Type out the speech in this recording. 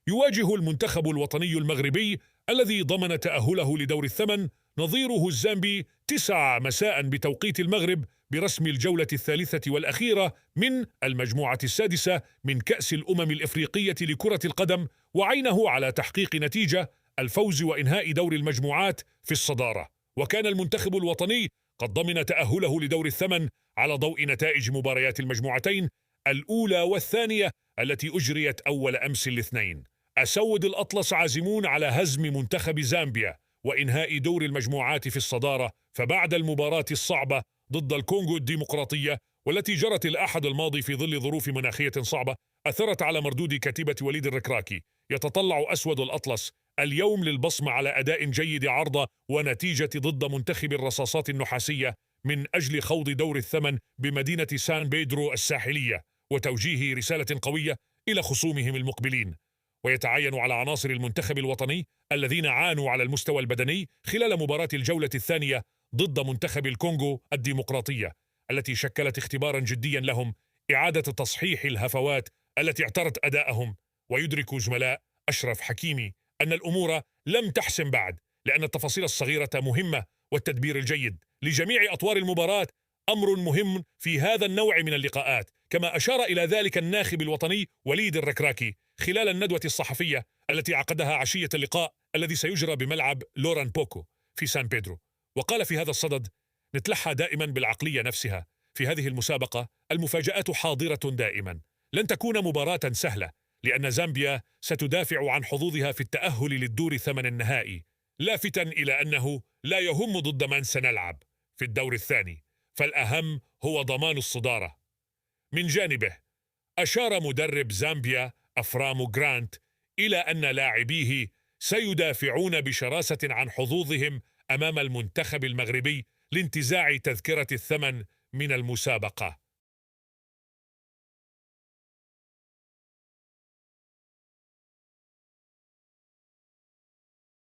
يواجه المنتخب الوطني المغربي الذي ضمن تأهله لدور الثمن نظيره الزامبي 9 مساء بتوقيت المغرب برسم الجولة الثالثة والأخيرة من المجموعة السادسة من كأس الأمم الإفريقية لكرة القدم، وعينه على تحقيق نتيجة الفوز وإنهاء دور المجموعات في الصدارة. وكان المنتخب الوطني قد ضمن تأهله لدور الثمن على ضوء نتائج مباريات المجموعتين الأولى والثانية التي أجريت أول أمس الاثنين. أسود الأطلس عازمون على هزم منتخب زامبيا وإنهاء دور المجموعات في الصدارة، فبعد المباراة الصعبة ضد الكونغو الديمقراطية والتي جرت الأحد الماضي في ظل ظروف مناخية صعبة أثرت على مردود كتيبة وليد الركراكي، يتطلع أسود الأطلس اليوم للبصم على أداء جيد عرض ونتيجة ضد منتخب الرصاصات النحاسية من أجل خوض دور الثمن بمدينة سان بيدرو الساحلية وتوجيه رسالة قوية إلى خصومهم المقبلين. ويتعين على عناصر المنتخب الوطني الذين عانوا على المستوى البدني خلال مباراة الجولة الثانية ضد منتخب الكونغو الديمقراطية التي شكلت اختبارا جديا لهم إعادة تصحيح الهفوات التي اعترت أداءهم. ويدرك زملاء أشرف حكيمي أن الأمور لم تحسم بعد، لأن التفاصيل الصغيرة مهمة والتدبير الجيد لجميع أطوار المباراة أمر مهم في هذا النوع من اللقاءات، كما أشار إلى ذلك الناخب الوطني وليد الركراكي خلال الندوة الصحفية التي عقدها عشية اللقاء الذي سيجرى بملعب لوران بوكو في سان بيدرو. وقال في هذا الصدد: نتلحى دائما بالعقلية نفسها في هذه المسابقة، المفاجآت حاضرة دائما، لن تكون مباراة سهلة لأن زامبيا ستدافع عن حظوظها في التأهل للدور ثمن النهائي، لافتا إلى أنه لا يهم ضد من سنلعب في الدور الثاني، فالأهم هو ضمان الصدارة. من جانبه أشار مدرب زامبيا أفرامو جرانت إلى أن لاعبيه سيدافعون بشراسة عن حظوظهم أمام المنتخب المغربي لانتزاع تذكرة الثمن من المسابقة.